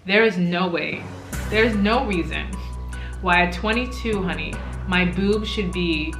There is no way, there's no reason why at 22, honey, my boobs should be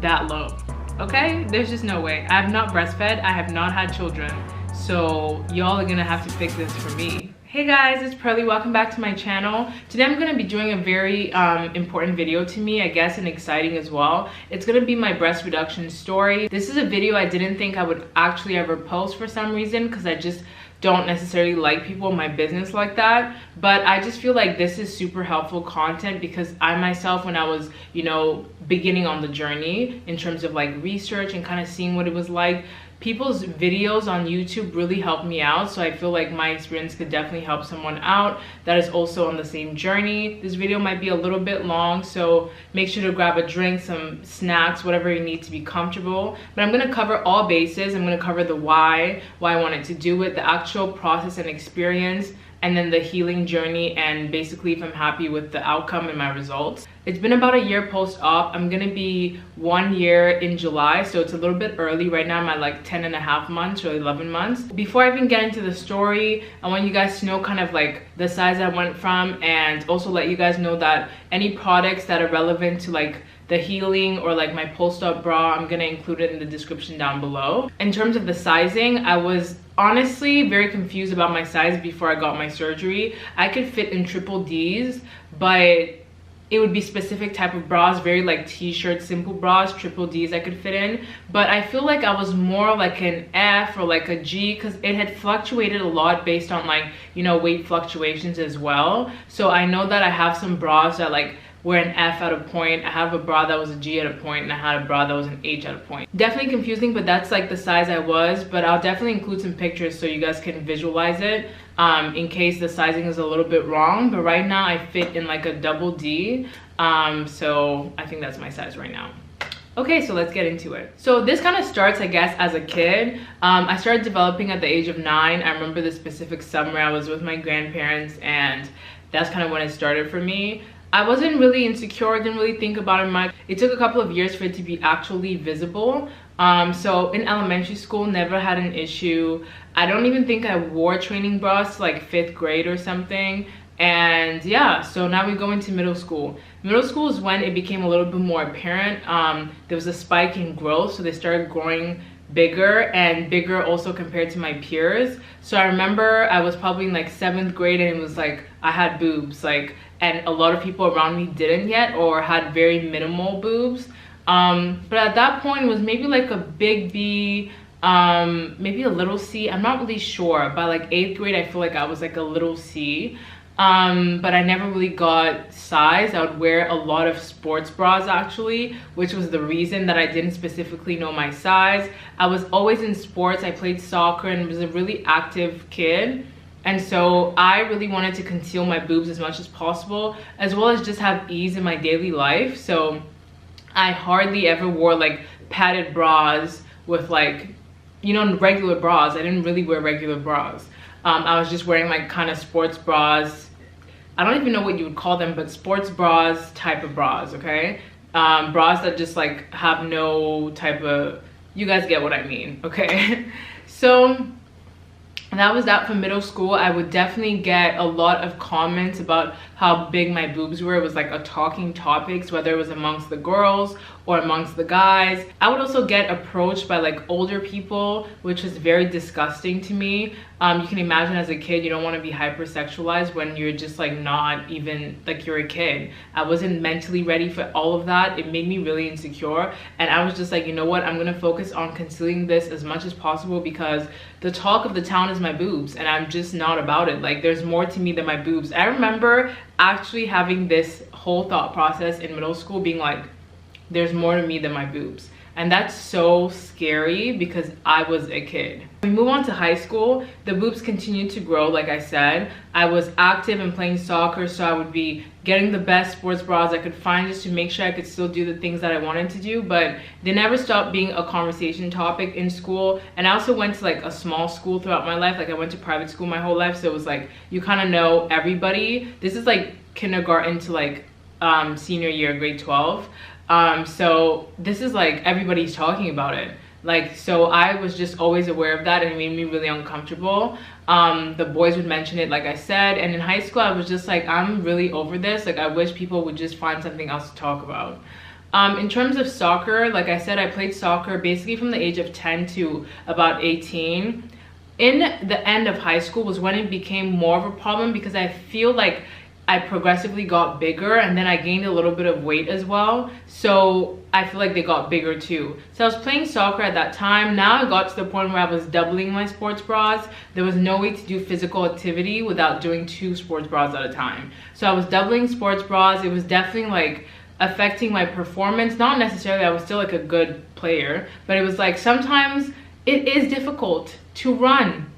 that low, okay? There's just no way. I have not breastfed, I have not had children, so y'all are gonna have to fix this for me. Hey guys, it's Pearly. Welcome back to my channel. Today I'm going to be doing a very important video to me, I guess, and exciting as well. It's going to be my breast reduction story. This is a video I didn't think I would actually ever post for some reason, because I just don't necessarily like people in my business like that. But I just feel like this is super helpful content, because I myself, when I was, you know, beginning on the journey in terms of like research and kind of seeing what it was like, people's videos on YouTube really helped me out. So I feel like my experience could definitely help someone out that is also on the same journey. This video might be a little bit long, so make sure to grab a drink, some snacks, whatever you need to be comfortable. But I'm gonna cover all bases. I'm gonna cover the why I wanted to do it, the actual process and experience, and then the healing journey, and basically if I'm happy with the outcome and my results. It's been about a year post-op. I'm gonna be 1 year in July, so it's a little bit early. Right now I'm at like 10.5 months or 11 months. Before I even get into the story, I want you guys to know kind of like the size I went from, and also let you guys know that any products that are relevant to like the healing or like my post-op bra, I'm gonna include it in the description down below. In terms of the sizing, I was honestly very confused about my size before I got my surgery. I could fit in triple Ds, but it would be specific type of bras, very like t-shirt simple bras. Triple Ds I could fit in, but I feel like I was more like an F or like a G, because it had fluctuated a lot based on like, you know, weight fluctuations as well. So I know that I have some bras that like were an F at a point. I have a bra that was a G at a point, and I had a bra that was an H at a point. Definitely confusing, but that's like the size I was. But I'll definitely include some pictures so you guys can visualize it in case the sizing is a little bit wrong. But right now I fit in like a double D, so I think that's my size right now. Okay, so let's get into it. So this kind of starts, I guess, as a kid. I started developing at the age of 9. I remember the specific summer I was with my grandparents, and that's kind of when it started for me. I wasn't really insecure, didn't really think about it much. It took a couple of years for it to be actually visible. So in elementary school, never had an issue. I don't even think I wore training bras to like 5th grade or something. And yeah, so now we go into middle school. Middle school is when it became a little bit more apparent. There was a spike in growth, so they started growing bigger and bigger also compared to my peers. So I remember I was probably in like 7th grade, and it was like I had boobs, like, and a lot of people around me didn't yet or had very minimal boobs. But at that point it was maybe like a big B, maybe a little C. I'm not really sure. By like 8th grade I feel like I was like a little C. But I never really got size. I would wear a lot of sports bras actually, which was the reason that I didn't specifically know my size. I was always in sports. I played soccer and was a really active kid. And so I really wanted to conceal my boobs as much as possible, as well as just have ease in my daily life. So I hardly ever wore like padded bras with like, you know, regular bras. I didn't really wear regular bras. I was just wearing like kind of sports bras. I don't even know what you would call them, but sports bras type of bras, okay? Bras that just like have no type of, you guys get what I mean, okay? So that was that for middle school. I would definitely get a lot of comments about how big my boobs were. It was like a talking topics, whether it was amongst the girls or amongst the guys. I would also get approached by like older people, which was very disgusting to me. You can imagine as a kid, you don't want to be hypersexualized when you're just like not even, like you're a kid. I wasn't mentally ready for all of that. It made me really insecure. And I was just like, you know what? I'm going to focus on concealing this as much as possible, because the talk of the town is my boobs, and I'm just not about it. Like there's more to me than my boobs. I remember actually having this whole thought process in middle school, being like, there's more to me than my boobs. And that's so scary because I was a kid. We move on to high school. The boobs continued to grow, like I said. I was active and playing soccer, so I would be getting the best sports bras I could find just to make sure I could still do the things that I wanted to do. But they never stopped being a conversation topic in school. And I also went to like a small school throughout my life. Like I went to private school my whole life, so it was like you kind of know everybody. This is like kindergarten to like senior year, grade 12. So this is like everybody's talking about it. Like, so I was just always aware of that, and it made me really uncomfortable. The boys would mention it, like I said, and in high school I was just like, I'm really over this. Like, I wish people would just find something else to talk about. In terms of soccer, like I said, I played soccer basically from the age of 10 to about 18. In the end of high school was when it became more of a problem, because I feel like I progressively got bigger, and then I gained a little bit of weight as well. So I feel like they got bigger too. So I was playing soccer at that time. Now I got to the point where I was doubling my sports bras. There was no way to do physical activity without doing 2 sports bras at a time. So I was doubling sports bras. It was definitely like affecting my performance. Not necessarily, I was still like a good player, but it was like sometimes it is difficult to run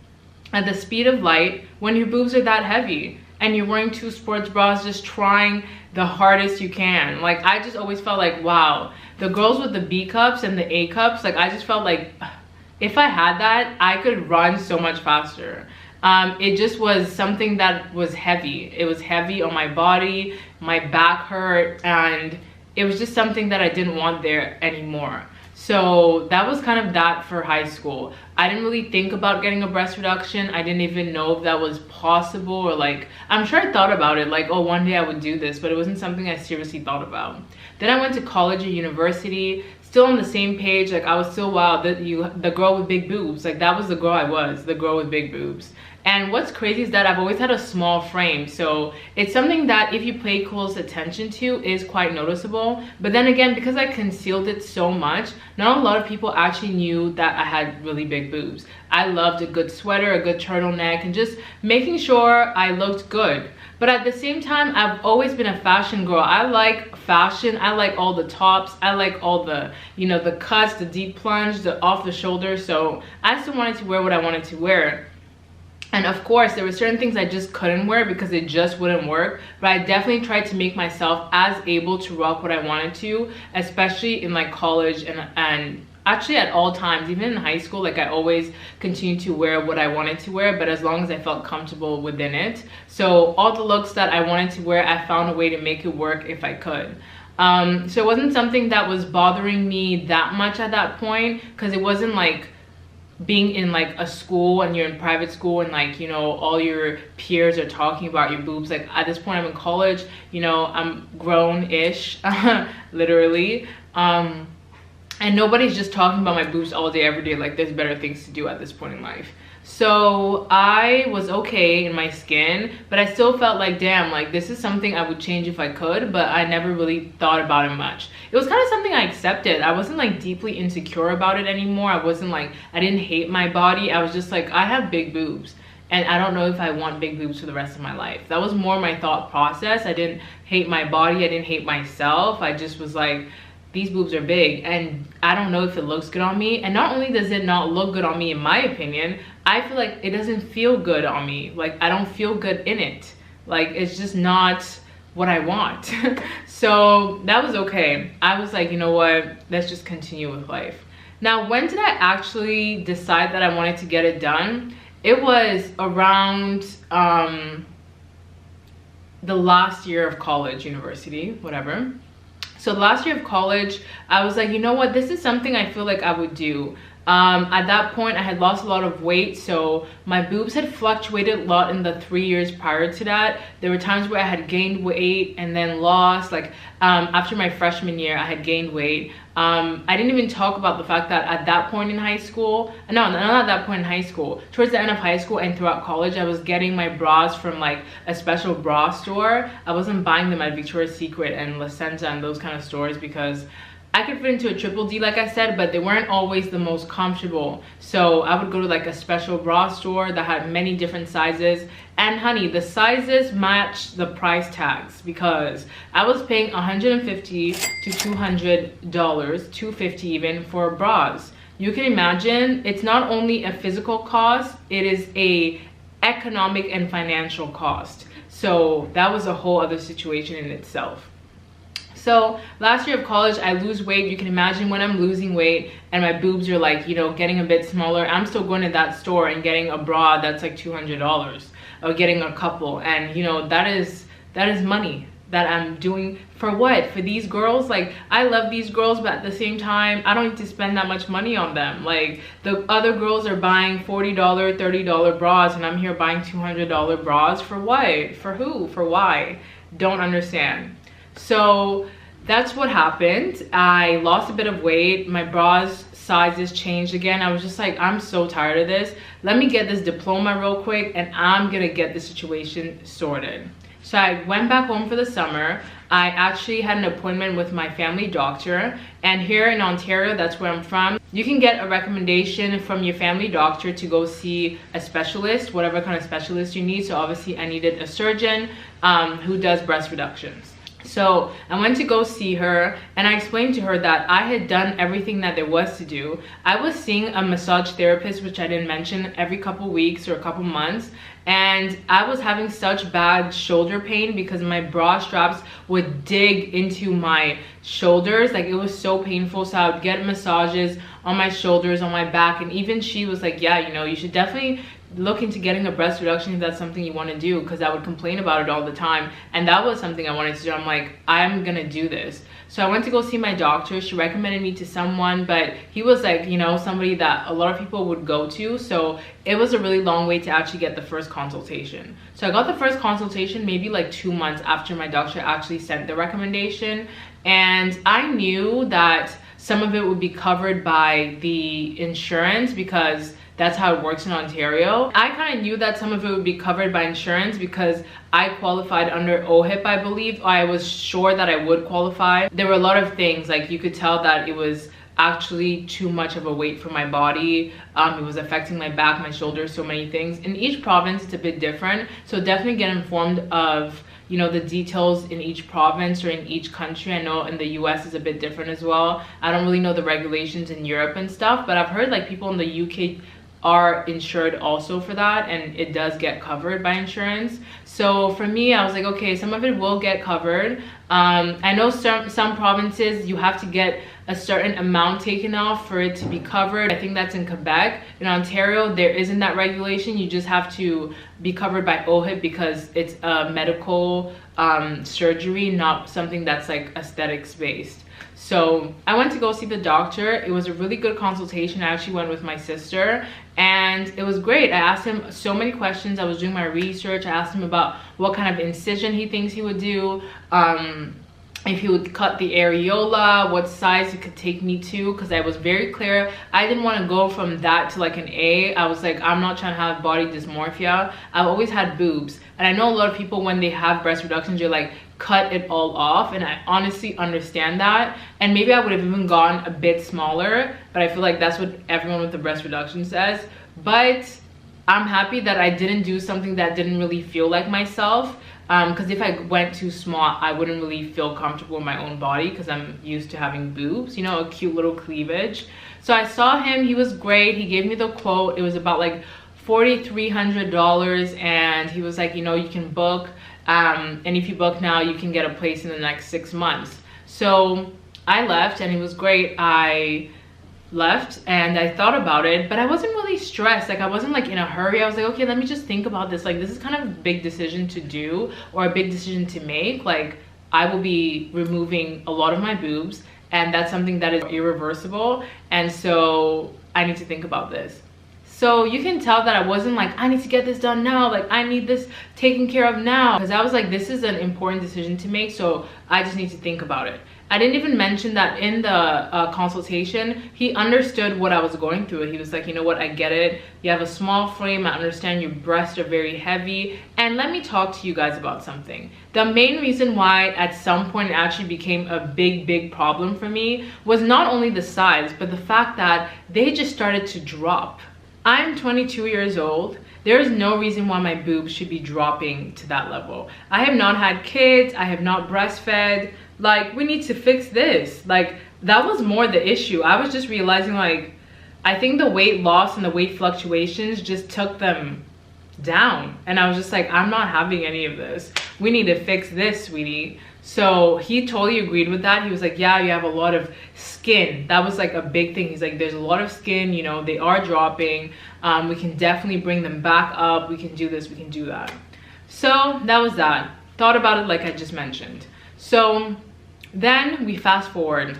at the speed of light when your boobs are that heavy and you're wearing 2 sports bras, just trying the hardest you can. Like, I just always felt like, wow, the girls with the B cups and the A cups, like, I just felt like if I had that, I could run so much faster. It just was something that was heavy. It was heavy on my body, my back hurt, and it was just something that I didn't want there anymore. So that was kind of that for high school. I didn't really think about getting a breast reduction. I didn't even know if that was possible, or like, I'm sure I thought about it, like, oh, one day I would do this, but it wasn't something I seriously thought about. Then I went to college or university, still on the same page. Like, I was still, wow, the girl with big boobs. Like, that was the girl I was, the girl with big boobs. And what's crazy is that I've always had a small frame, so it's something that if you pay close attention to is quite noticeable. But then again, because I concealed it so much, not a lot of people actually knew that I had really big boobs. I loved a good sweater, a good turtleneck, and just making sure I looked good. But at the same time, I've always been a fashion girl. I like fashion. I like all the tops. I like all the, you know, the cuts, the deep plunge, the off the shoulder. So I still wanted to wear what I wanted to wear. And of course, there were certain things I just couldn't wear because it just wouldn't work. But I definitely tried to make myself as able to rock what I wanted to, especially in like college and actually at all times. Even in high school, like, I always continued to wear what I wanted to wear, but as long as I felt comfortable within it. So all the looks that I wanted to wear, I found a way to make it work if I could. So it wasn't something that was bothering me that much at that point, because it wasn't like being in like a school and you're in private school and like, you know, all your peers are talking about your boobs. Like, at this point I'm in college, you know, I'm grown-ish literally, and nobody's just talking about my boobs all day every day. Like, there's better things to do at this point in life. So I was okay in my skin, but I still felt like, damn, like, this is something I would change if I could, but I never really thought about it much. It was kind of something I accepted. I wasn't like deeply insecure about it anymore. I wasn't like, I didn't hate my body. I was just like, I have big boobs, and I don't know if I want big boobs for the rest of my life. That was more my thought process. I didn't hate my body. I didn't hate myself. I just was like, these boobs are big, and I don't know if it looks good on me. And not only does it not look good on me, in my opinion, I feel like it doesn't feel good on me. Like, I don't feel good in it. Like, it's just not what I want. So that was okay. I was like, you know what, let's just continue with life. Now, when did I actually decide that I wanted to get it done? It was around the last year of college, university, whatever. So the last year of college, I was like, you know what, this is something I feel like I would do. At that point, I had lost a lot of weight, so my boobs had fluctuated a lot in the 3 years prior to that. There were times where I had gained weight and then lost. Like, after my freshman year, I had gained weight. I didn't even talk about the fact that at that point in high school, no, not at that point in high school, towards the end of high school and throughout college, I was getting my bras from like a special bra store. I wasn't buying them at Victoria's Secret and La Senza and those kind of stores, because I could fit into a triple D, like I said, but they weren't always the most comfortable. So I would go to like a special bra store that had many different sizes. And honey, the sizes matched the price tags, because I was paying $150 to $200, $250 even, for bras. You can imagine, it's not only a physical cost, it is a economic and financial cost. So that was a whole other situation in itself. So last year of college, I lose weight. You can imagine when I'm losing weight and my boobs are like, you know, getting a bit smaller, I'm still going to that store and getting a bra that's like $200, or getting a couple. And you know, that is money. that I'm doing for what? For these girls? Like, I love these girls, but at the same time, I don't need to spend that much money on them. Like, the other girls are buying $40, $30 bras, and I'm here buying $200 bras. For what? For who? For why? Don't understand. So that's what happened. I lost a bit of weight. My bras sizes changed again. I was just like, I'm so tired of this. Let me get this diploma real quick, and I'm gonna get the situation sorted. So I went back home for the summer. I actually had an appointment with my family doctor, and here in Ontario, that's where I'm from, you can get a recommendation from your family doctor to go see a specialist, whatever kind of specialist you need. So obviously I needed a surgeon who does breast reductions. So I went to go see her, and I explained to her that I had done everything that there was to do. I was seeing a massage therapist, which I didn't mention, every couple weeks or a couple months, and I was having such bad shoulder pain because my bra straps would dig into my shoulders. Like, it was so painful. So I would get massages on my shoulders, on my back, and even she was like, yeah, you know, you should definitely look into getting a breast reduction if that's something you want to do, because I would complain about it all the time, and that was something I wanted to do. I'm like, I'm gonna do this. So I went to go see my doctor. She recommended me to someone, but he was like, you know, somebody that a lot of people would go to. So it was a really long wait to actually get the first consultation. So I got the first consultation maybe like 2 months after my doctor actually sent the recommendation, and I knew that some of it would be covered by the insurance because that's how it works in Ontario. I kind of knew that some of it would be covered by insurance because I qualified under OHIP, I believe. I was sure that I would qualify. There were a lot of things, like you could tell that it was actually too much of a weight for my body. It was affecting my back, my shoulders, so many things. In each province, it's a bit different. So definitely get informed of, you know, the details in each province or in each country. I know in the US is a bit different as well. I don't really know the regulations in Europe and stuff, but I've heard like people in the UK are insured also for that, and it does get covered by insurance. So for me, I was like, okay, some of it will get covered. I know some provinces you have to get a certain amount taken off for it to be covered. I think that's in Quebec. In Ontario, there isn't that regulation. You just have to be covered by OHIP because it's a medical surgery, not something that's like aesthetics based. So I went to go see the doctor. It was a really good consultation. I actually went with my sister, and it was great. I asked him so many questions. I was doing my research. I asked him about what kind of incision he thinks he would do, if he would cut the areola, what size it could take me to, because I was very clear. I didn't want to go from that to like an A. I was like, I'm not trying to have body dysmorphia. I've always had boobs, and I know a lot of people, when they have breast reductions, you're like, cut it all off, and I honestly understand that, and maybe I would have even gone a bit smaller, but I feel like that's what everyone with the breast reduction says. But I'm happy that I didn't do something that didn't really feel like myself, because if I went too small, I wouldn't really feel comfortable in my own body because I'm used to having boobs, you know, a cute little cleavage. So I saw him. He was great. He gave me the quote. It was about like $4,300, and he was like, you know, you can book, and if you book now, you can get a place in the next 6 months. So I left, and it was great. I left and I thought about it, but I wasn't really stressed. Like, I wasn't like in a hurry. I was like, okay, let me just think about this. Like, this is kind of a big decision to do, or a big decision to make. Like, I will be removing a lot of my boobs, and that's something that is irreversible, and so I need to think about this. So you can tell that I wasn't like, I need to get this done now, like I need this taken care of now, because I was like, this is an important decision to make, so I just need to think about it. I didn't even mention that in the consultation. He understood what I was going through. He was like, you know what, I get it. You have a small frame. I understand your breasts are very heavy. And let me talk to you guys about something. The main reason why at some point it actually became a big problem for me was not only the size, but the fact that they just started to drop. I'm 22 years old. There is no reason why my boobs should be dropping to that level. I have not had kids. I have not breastfed. Like, we need to fix this. Like, that was more the issue. I was just realizing, like, I think the weight loss and the weight fluctuations just took them down. And I was just like, I'm not having any of this. We need to fix this, sweetie. So he totally agreed with that. He was like, yeah, you have a lot of skin. That was like a big thing. He's like, there's a lot of skin, you know, they are dropping. We can definitely bring them back up. We can do this, we can do that. So that was that. thought about it like I just mentioned. So then we fast forward.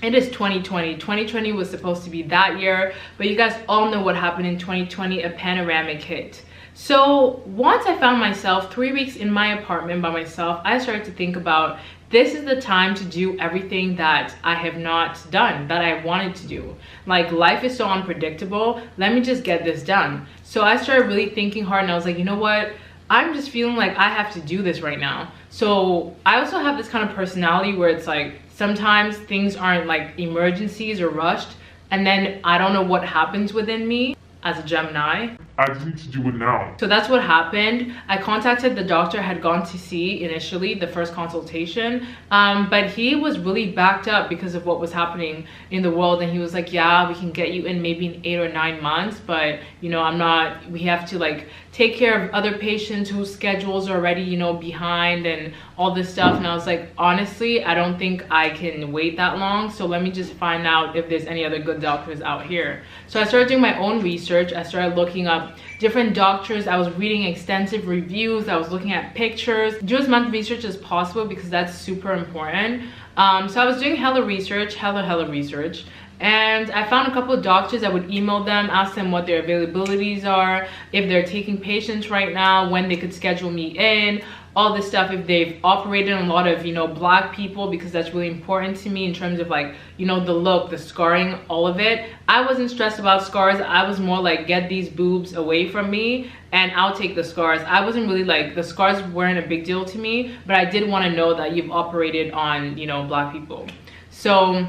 It is 2020. 2020 was supposed to be that year, but you guys all know what happened in 2020. A panoramic hit. So once I found myself 3 weeks in my apartment by myself, I started to think about, this is the time to do everything that I have not done, that I wanted to do. Like, life is so unpredictable. Let me just get this done. So I started really thinking hard, and I was like, you know what? I'm just feeling like I have to do this right now. So I also have this kind of personality where it's like, sometimes things aren't like emergencies or rushed, and then I don't know what happens within me as a Gemini. I just need to do it now. So that's what happened. I contacted the doctor I had gone to see initially, the first consultation, but he was really backed up because of what was happening in the world, and he was like, yeah, we can get you in maybe in 8 or 9 months, but you know, we have to like take care of other patients whose schedules are already, you know, behind and all this stuff. And I was like, honestly, I don't think I can wait that long, so let me just find out if there's any other good doctors out here. So I started doing my own research. I started looking up different doctors. I was reading extensive reviews. I was looking at pictures. Do as much research as possible because that's super important. So I was doing hella research, hella research. And I found a couple of doctors. I would email them, ask them what their availabilities are, if they're taking patients right now, when they could schedule me in, all this stuff, if they've operated on a lot of, you know, Black people, because that's really important to me in terms of like, you know, the look, the scarring, all of it. I wasn't stressed about scars. I was more like, get these boobs away from me and I'll take the scars. I wasn't really like, the scars weren't a big deal to me, but I did want to know that you've operated on, you know, Black people. So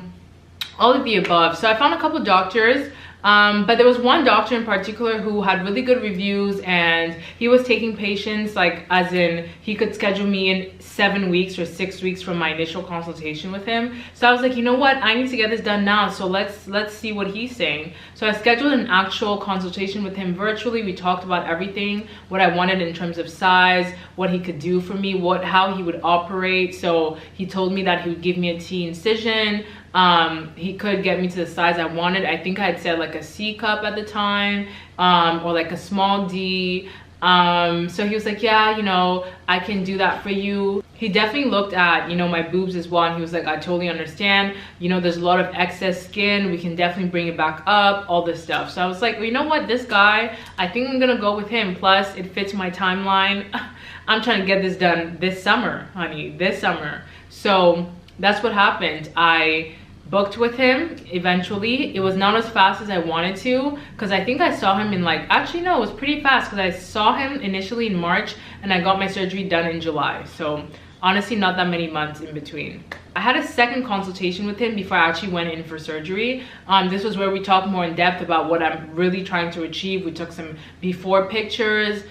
all of the above. So I found a couple of doctors, but there was one doctor in particular who had really good reviews, and he was taking patients, like, as in he could schedule me in 7 weeks or 6 weeks from my initial consultation with him. So I was like, you know what, I need to get this done now, so let's see what he's saying. So I scheduled an actual consultation with him virtually. We talked about everything, what I wanted in terms of size, what he could do for me, how he would operate. So he told me that he would give me a T incision. He could get me to the size I wanted. I think I had said like a C cup at the time, or like a small D. So he was like, yeah, you know, I can do that for you. He definitely looked at, you know, my boobs as well, and he was like, I totally understand, you know, there's a lot of excess skin, we can definitely bring it back up, all this stuff. So I was like, well, you know what, this guy, I think I'm gonna go with him. Plus it fits my timeline. I'm trying to get this done this summer, honey, this summer. So that's what happened. I booked with him eventually. It was not as fast as I wanted to, because I think I saw him in like, actually no, it was pretty fast, because I saw him initially in March and I got my surgery done in July. So honestly, not that many months in between. I had a second consultation with him before I actually went in for surgery. This was where we talked more in depth about what I'm really trying to achieve. We took some before pictures.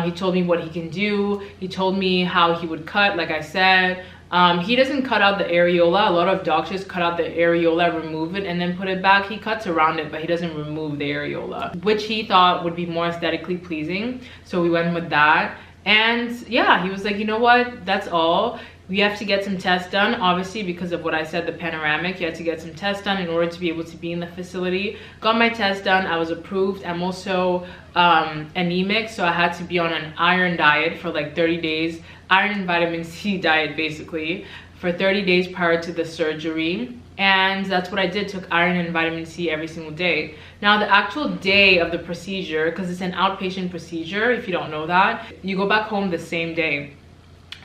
He told me what he can do. He told me how he would cut, like I said. He doesn't cut out the areola. A lot of doctors cut out the areola, remove it, and then put it back. He cuts around it, but he doesn't remove the areola, which he thought would be more aesthetically pleasing. So we went with that. And yeah, he was like, you know what, that's all. We have to get some tests done, obviously, because of what I said, the panoramic. You had to get some tests done in order to be able to be in the facility. Got my test done. I was approved. I'm also anemic, so I had to be on an iron diet for like 30 days. Iron and vitamin C diet, basically, for 30 days prior to the surgery. And that's what I did, took iron and vitamin C every single day. Now the actual day of the procedure, because it's an outpatient procedure, if you don't know that, you go back home the same day.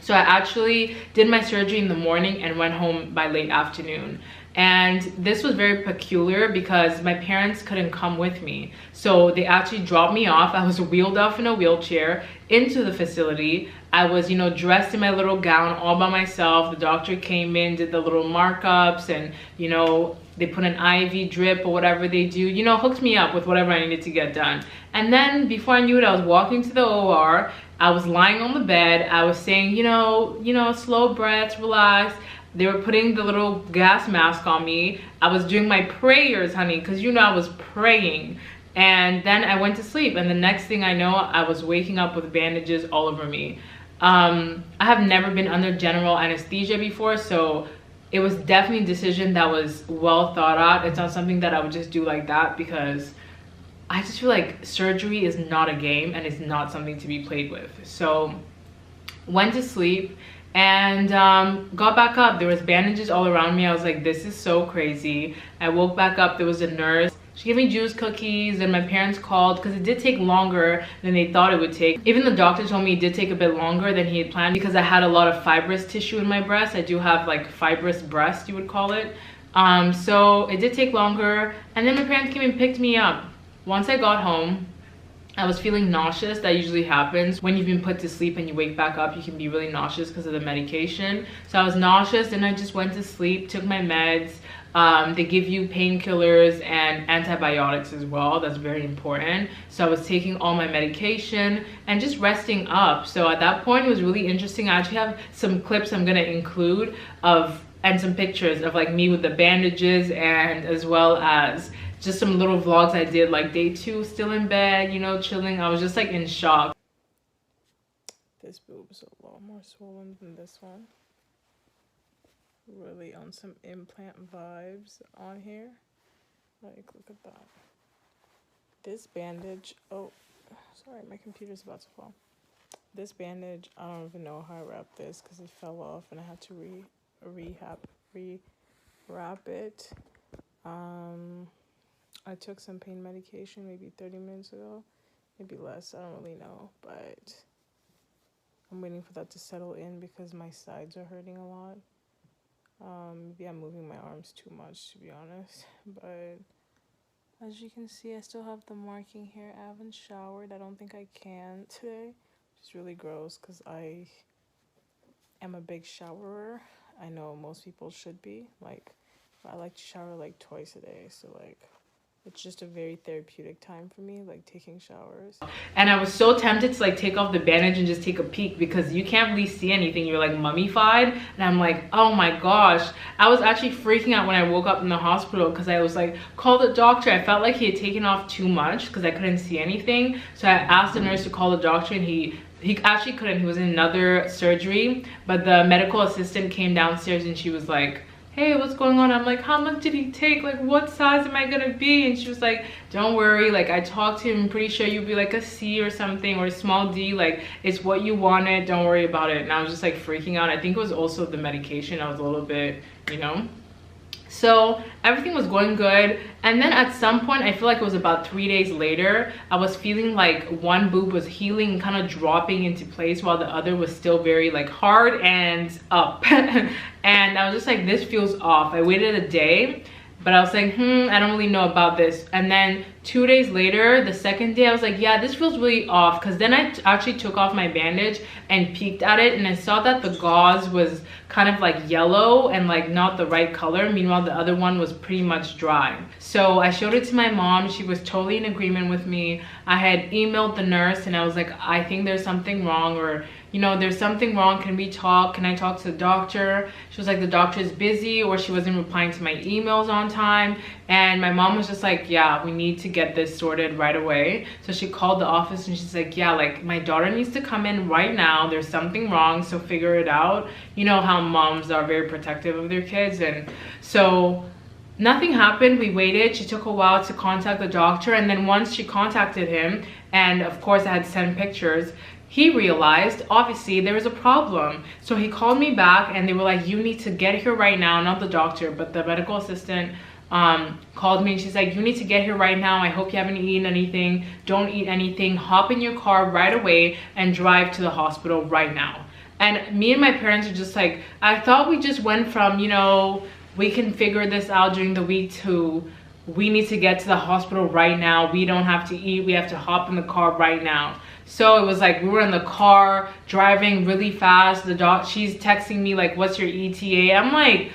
So I actually did my surgery in the morning and went home by late afternoon. And this was very peculiar because my parents couldn't come with me. So they actually dropped me off. I was wheeled off in a wheelchair into the facility. I was, you know, dressed in my little gown all by myself. The doctor came in, did the little markups, and, you know, they put an IV drip or whatever they do, you know, hooked me up with whatever I needed to get done. And then before I knew it, I was walking to the OR. I was lying on the bed. I was saying, you know, slow breaths, relax. They were putting the little gas mask on me. I was doing my prayers, honey, because, you know, I was praying. And then I went to sleep. And the next thing I know, I was waking up with bandages all over me. I have never been under general anesthesia before, so it was definitely a decision that was well thought out. It's not something that I would just do like that, because I just feel like surgery is not a game and it's not something to be played with. So went to sleep, and got back up. There was bandages all around me. I was like, this is so crazy. I woke back up, there was a nurse. She gave me juice cookies, and my parents called because it did take longer than they thought it would take. Even the doctor told me it did take a bit longer than he had planned because I had a lot of fibrous tissue in my breast. I do have like fibrous breast, you would call it. So it did take longer, and then my parents came and picked me up. Once I got home, I was feeling nauseous. That usually happens when you've been put to sleep and you wake back up. You can be really nauseous because of the medication. So I was nauseous, and I just went to sleep, took my meds. They give you painkillers and antibiotics as well. That's very important. So I was taking all my medication and just resting up. So at that point, it was really interesting. I actually have some clips I'm gonna include and some pictures of like me with the bandages, and as well as just some little vlogs I did like day 2, still in bed, you know, chilling. I was just like in shock. This boob is a lot more swollen than this one. Really on some implant vibes on here. Like, look at that. This bandage, oh, sorry, my computer's about to fall. This bandage, I don't even know how I wrapped this because it fell off and I had to re-wrap it. I took some pain medication maybe 30 minutes ago, maybe less, I don't really know, but I'm waiting for that to settle in because my sides are hurting a lot. Maybe I'm moving my arms too much, to be honest, but as you can see, I still have the marking here. I haven't showered. I don't think I can today, which is really gross because I am a big showerer. I know most people should be, like, I like to shower like twice a day, so like it's just a very therapeutic time for me, like taking showers. And I was so tempted to like take off the bandage and just take a peek because you can't really see anything. You're like mummified. And I'm like, oh my gosh. I was actually freaking out when I woke up in the hospital because I was like, call the doctor. I felt like he had taken off too much because I couldn't see anything. So I asked the nurse to call the doctor, and he actually couldn't. He was in another surgery, but the medical assistant came downstairs and she was like, hey, what's going on? I'm like, how much did he take? Like, what size am I gonna be? And she was like, don't worry, like, I talked to him, I'm pretty sure you'll be like a C or something, or a small D, like, it's what you wanted, don't worry about it. And I was just like freaking out. I think it was also the medication. I was a little bit, you know. So everything was going good, and then at some point, I feel like it was about 3 days later, I was feeling like one boob was healing and kind of dropping into place while the other was still very like hard and up. And I was just like, this feels off. I waited a day, but I was like, I don't really know about this. And then 2 days later, the second day, I was like, yeah, this feels really off. Because then I actually took off my bandage and peeked at it, and I saw that the gauze was kind of like yellow and like not the right color. Meanwhile, the other one was pretty much dry. So I showed it to my mom. She was totally in agreement with me. I had emailed the nurse and I was like, I think there's something wrong, or you know, there's something wrong. Can we talk? Can I talk to the doctor? She was like, the doctor is busy, or she wasn't replying to my emails on time. And my mom was just like, yeah, we need to get this sorted right away. So she called the office and she's like, yeah, like my daughter needs to come in right now. There's something wrong, so figure it out. You know how moms are very protective of their kids. And so nothing happened. We waited. She took a while to contact the doctor. And then once she contacted him, and of course I had sent pictures, he realized obviously there was a problem. So he called me back and they were like, you need to get here right now. Not the doctor, but the medical assistant called me and she's like, you need to get here right now. I hope you haven't eaten anything. Don't eat anything. Hop in your car right away and drive to the hospital right now. And me and my parents are just like, I thought we just went from, you know, we can figure this out during the week to we need to get to the hospital right now. We don't have to eat. We have to hop in the car right now. So it was like we were in the car driving really fast. She's texting me like, what's your ETA? I'm like,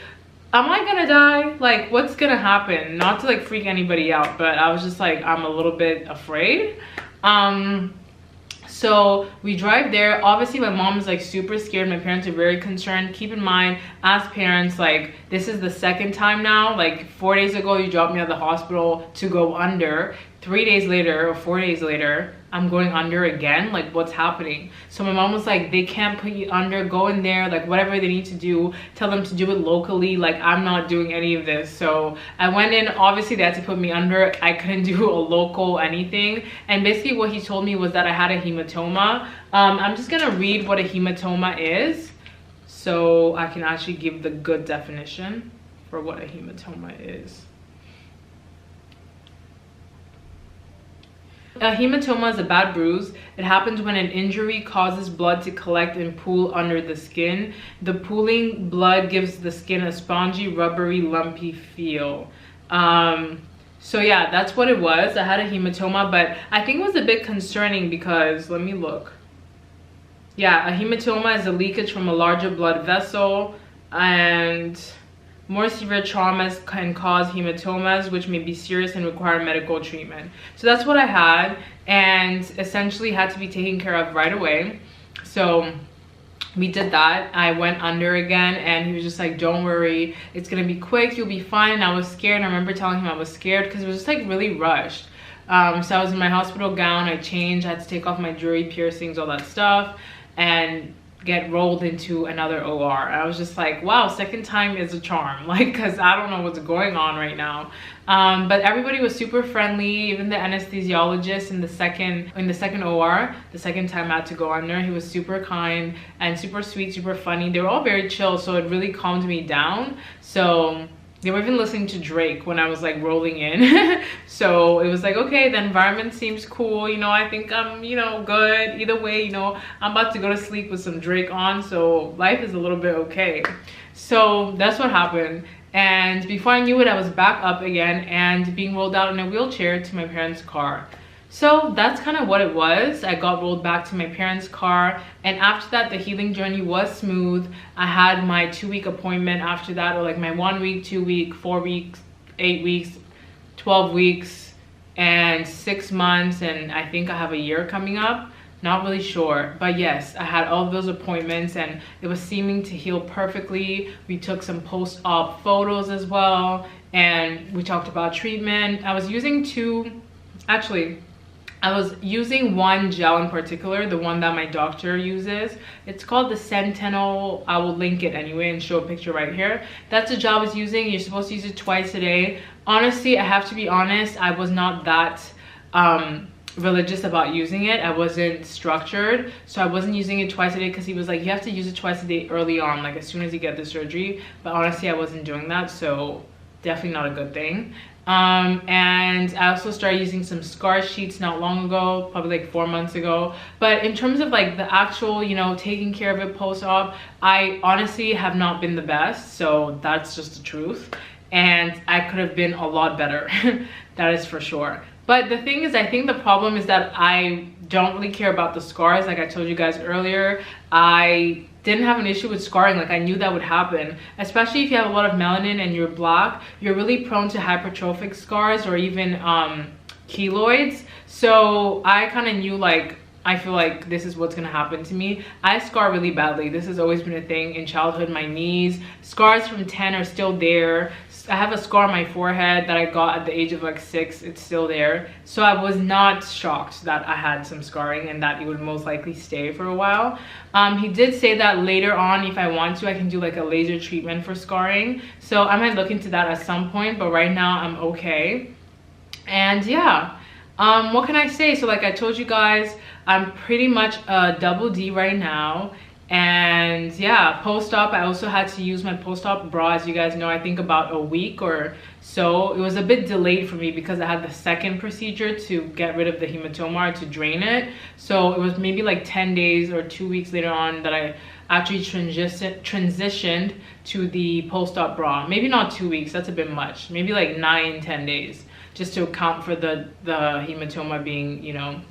am I gonna die? Like, what's gonna happen? Not to like freak anybody out, but I was just like, I'm a little bit afraid. So we drive there. Obviously my mom is like super scared. My parents are very concerned. Keep in mind, as parents, like this is the second time now. Like 4 days ago you dropped me at the hospital to go under. 3 days later or 4 days later, I'm going under again. Like, what's happening? So my mom was like, they can't put you under, go in there, like whatever they need to do, tell them to do it locally. Like, I'm not doing any of this. So I went in, obviously they had to put me under. I couldn't do a local anything. And basically what he told me was that I had a hematoma. I'm just gonna read what a hematoma is so I can actually give the good definition for what a hematoma is. A hematoma is a bad bruise. It happens when an injury causes blood to collect and pool under the skin. The pooling blood gives the skin a spongy, rubbery, lumpy feel. So yeah, that's what it was. I had a hematoma, but I think it was a bit concerning because, let me look. Yeah, a hematoma is a leakage from a larger blood vessel, and more severe traumas can cause hematomas, which may be serious and require medical treatment. So that's what I had, and essentially had to be taken care of right away. So we did that. I went under again, and he was just like, don't worry, it's gonna be quick, you'll be fine. And I was scared. I remember telling him I was scared because it was just like really rushed. So I was in my hospital gown, I changed, I had to take off my jewelry, piercings, all that stuff, and get rolled into another OR. I was just like, wow, second time is a charm, like, because I don't know what's going on right now. But everybody was super friendly. Even the anesthesiologist in the second OR, the second time I had to go under, he was super kind and super sweet, super funny. They were all very chill, so it really calmed me down. So they were even listening to Drake when I was like rolling in. So it was like, okay, the environment seems cool, you know, I think I'm, you know, good. Either way, you know, I'm about to go to sleep with some Drake on, so life is a little bit okay. So that's what happened. And before I knew it, I was back up again and being rolled out in a wheelchair to my parents' car. So that's kind of what it was. I got rolled back to my parents' car, and after that the healing journey was smooth. I had my 2-week appointment after that, or like my 1 week, 2 week, 4 weeks, 8 weeks, 12 weeks, and 6 months, and I think I have a year coming up. Not really sure, but yes, I had all of those appointments and it was seeming to heal perfectly. We took some post-op photos as well, and we talked about treatment. I was using I was using one gel in particular, the one that my doctor uses. It's called the Sentinel. I will link it anyway and show a picture right here. That's the gel I was using. You're supposed to use it twice a day. Honestly, I have to be honest, I was not that religious about using it. I wasn't structured, so I wasn't using it twice a day because he was like, you have to use it twice a day early on, like as soon as you get the surgery. But honestly, I wasn't doing that, so definitely not a good thing. And I also started using some scar sheets not long ago, probably like 4 months ago. But in terms of like the actual, you know, taking care of it post-op, I honestly have not been the best, so that's just the truth. And I could have been a lot better. That is for sure. But the thing is, I think the problem is that I don't really care about the scars. Like I told you guys earlier, I didn't have an issue with scarring. Like I knew that would happen, especially if you have a lot of melanin and you're black. You're really prone to hypertrophic scars or even keloids. So I kind of knew, like, I feel like this is what's gonna happen to me. I scar really badly. This has always been a thing in childhood. My knees, scars from 10 are still there. I have a scar on my forehead that I got at the age of like 6. It's still there. So I was not shocked that I had some scarring and that it would most likely stay for a while. He did say that later on, if I want to, I can do like a laser treatment for scarring. So I might look into that at some point, but right now I'm okay. And yeah, what can I say? So like I told you guys, I'm pretty much a double D right now. And yeah, post-op, I also had to use my post-op bra, as you guys know, I think about a week or so. It was a bit delayed for me because I had the second procedure to get rid of the hematoma, to drain it. So it was maybe like 10 days or 2 weeks later on that I actually transitioned to the post-op bra. Maybe not 2 weeks, that's a bit much. Maybe like 9-10 days, just to account for the hematoma being, you know,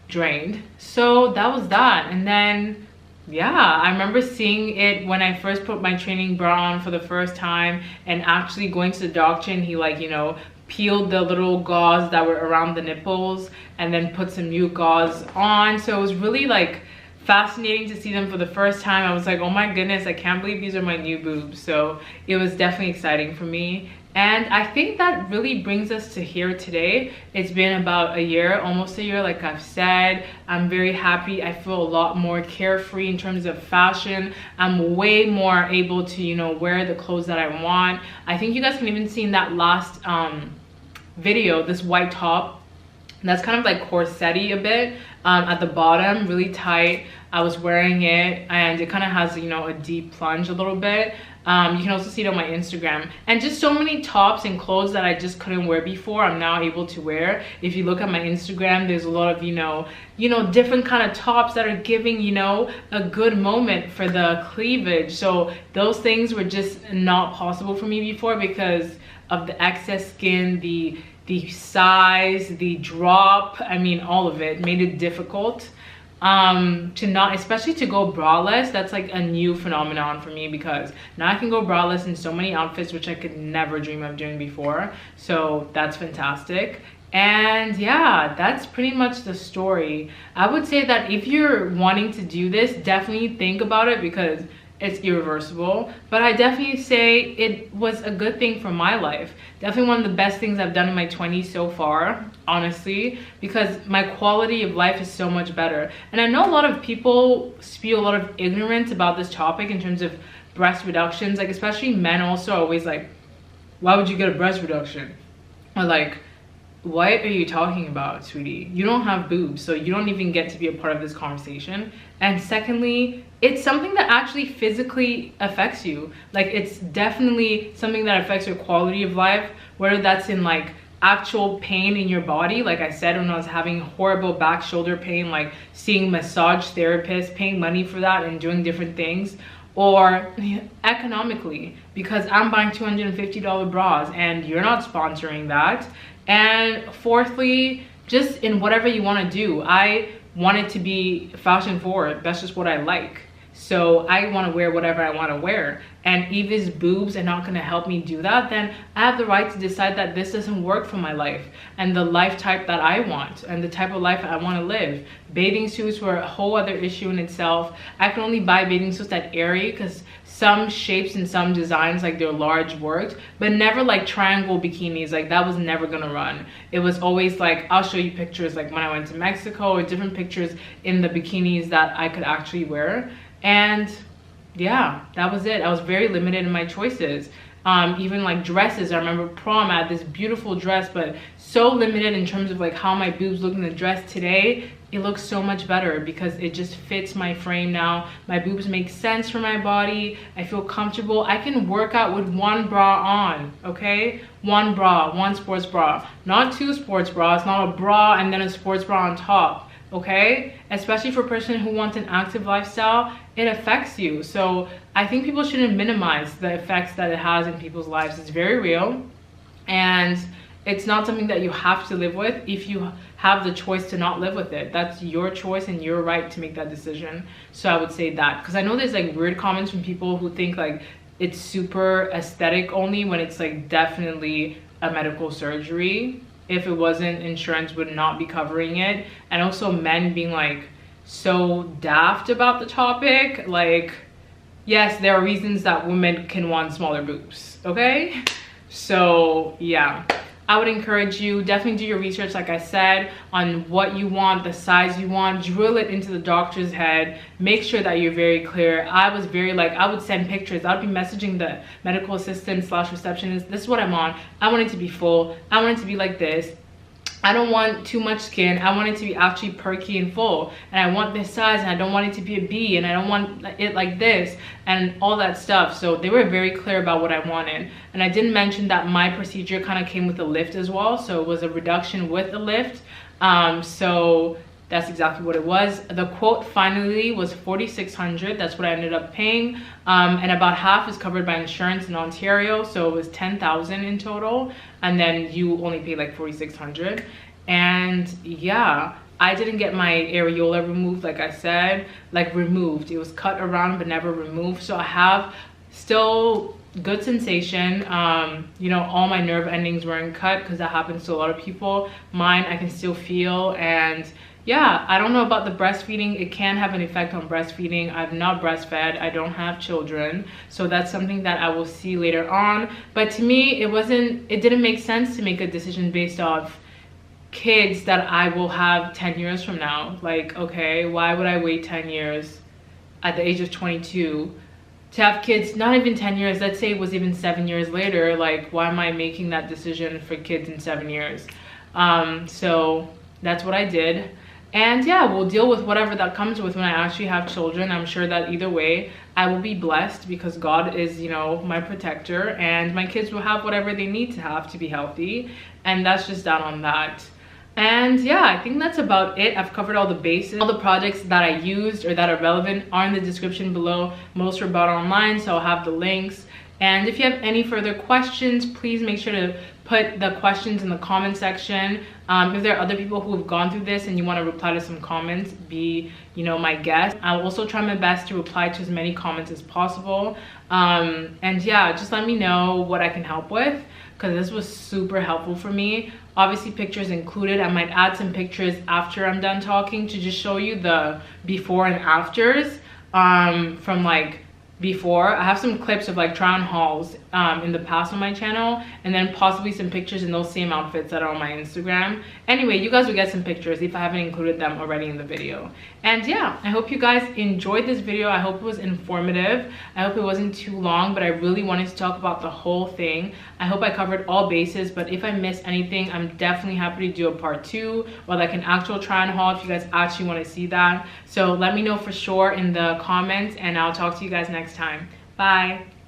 drained. So that was that. And then yeah, I remember seeing it when I first put my training bra on for the first time, and actually going to the doctor, and he, like, you know, peeled the little gauze that were around the nipples and then put some new gauze on. So it was really like fascinating to see them for the first time. I was like, oh my goodness, I can't believe these are my new boobs. So it was definitely exciting for me. And I think that really brings us to here today. It's been about a year, almost a year, like I've said. I'm very happy. I feel a lot more carefree in terms of fashion. I'm way more able to, you know, wear the clothes that I want. I think you guys can even see in that last video, this white top, that's kind of like corset-y a bit at the bottom, really tight. I was wearing it and it kind of has, you know, a deep plunge a little bit. You can also see it on my Instagram. And just so many tops and clothes that I just couldn't wear before, I'm now able to wear. If you look at my Instagram, there's a lot of, you know, different kind of tops that are giving, you know, a good moment for the cleavage. So those things were just not possible for me before because of the excess skin, the size, the drop, I mean, all of it made it difficult to not, especially to go braless. That's like a new phenomenon for me because now I can go braless in so many outfits, which I could never dream of doing before. So that's fantastic. And yeah, that's pretty much the story. I would say that if you're wanting to do this, definitely think about it because it's irreversible. But I definitely say it was a good thing for my life. Definitely one of the best things I've done in my 20s so far, honestly, because my quality of life is so much better. And I know a lot of people spew a lot of ignorance about this topic in terms of breast reductions, like especially men also are always like, why would you get a breast reduction? Or like, what are you talking about, sweetie? You don't have boobs, so you don't even get to be a part of this conversation. And secondly, it's something that actually physically affects you. Like, it's definitely something that affects your quality of life, whether that's in like actual pain in your body. Like I said, when I was having horrible back shoulder pain, like seeing massage therapists, paying money for that and doing different things, or economically, because I'm buying $250 bras and you're not sponsoring that. And fourthly, just in whatever you want to do. I want it to be fashion forward. That's just what I like. So I want to wear whatever I want to wear. And if his boobs are not going to help me do that, then I have the right to decide that this doesn't work for my life and the life type that I want and the type of life I want to live. Bathing suits were a whole other issue in itself. I can only buy bathing suits that airy because some shapes and some designs, like they're large, worked, but never like triangle bikinis. Like that was never gonna run. It was always like, I'll show you pictures like when I went to Mexico, or different pictures in the bikinis that I could actually wear. And yeah, that was it. I was very limited in my choices. Even like dresses, I remember prom, I had this beautiful dress, but so limited in terms of like how my boobs look in the dress. Today it looks so much better because it just fits my frame now. My boobs make sense for my body. I feel comfortable. I can work out with one bra on, okay? One bra, one sports bra, not two sports bras, not a bra and then a sports bra on top, okay? Especially for a person who wants an active lifestyle, it affects you. So I think people shouldn't minimize the effects that it has in people's lives. It's very real, and it's not something that you have to live with. If you have the choice to not live with it, that's your choice and your right to make that decision. So I would say that, because I know there's like weird comments from people who think like it's super aesthetic only, when it's like definitely a medical surgery. If it wasn't, insurance would not be covering it. And also men being like so daft about the topic. Like, yes, there are reasons that women can want smaller boobs, okay? So yeah, I would encourage you, definitely do your research, like I said, on what you want, the size you want, drill it into the doctor's head, make sure that you're very clear. I was very like, I would send pictures, I would be messaging the medical assistant / receptionist, this is what I'm on, I want it to be full, I want it to be like this, I don't want too much skin, I want it to be actually perky and full, and I want this size, and I don't want it to be a B, and I don't want it like this, and all that stuff. So they were very clear about what I wanted. And I didn't mention that my procedure kind of came with a lift as well, so it was a reduction with a lift. So that's exactly what it was. The quote finally was $4,600. That's what I ended up paying, and about half is covered by insurance in Ontario, so it was $10,000 in total, and then you only pay like $4,600. And yeah, I didn't get my areola removed, like I said, like removed. It was cut around but never removed. So I have still good sensation. You know, all my nerve endings weren't cut because that happens to a lot of people. Mine I can still feel, and yeah, I don't know about the breastfeeding. It can have an effect on breastfeeding. I've not breastfed. I don't have children. So that's something that I will see later on. But to me, it didn't make sense to make a decision based off kids that I will have 10 years from now. Like, okay, why would I wait 10 years at the age of 22 to have kids? Not even 10 years, let's say it was even 7 years later. Like, why am I making that decision for kids in 7 years? So that's what I did. And yeah, we'll deal with whatever that comes with when I actually have children. I'm sure that either way, I will be blessed because God is, you know, my protector, and my kids will have whatever they need to have to be healthy. And that's just that on that. And yeah, I think that's about it. I've covered all the bases. All the projects that I used or that are relevant are in the description below. Most were bought online, so I'll have the links. And if you have any further questions, please make sure to put the questions in the comment section. If there are other people who have gone through this and you want to reply to some comments, be, you know, my guest. I'll also try my best to reply to as many comments as possible. And yeah, just let me know what I can help with, because this was super helpful for me. Obviously, pictures included. I might add some pictures after I'm done talking to just show you the before and afters from like before. I have some clips of like try on hauls in the past on my channel, and then possibly some pictures in those same outfits that are on my Instagram. Anyway, you guys will get some pictures if I haven't included them already in the video. And yeah, I hope you guys enjoyed this video. I hope it was informative. I hope it wasn't too long, but I really wanted to talk about the whole thing. I hope I covered all bases, but if I missed anything, I'm definitely happy to do a part 2 or like an actual try on haul if you guys actually want to see that. So let me know for sure in the comments, and I'll talk to you guys next time. Bye.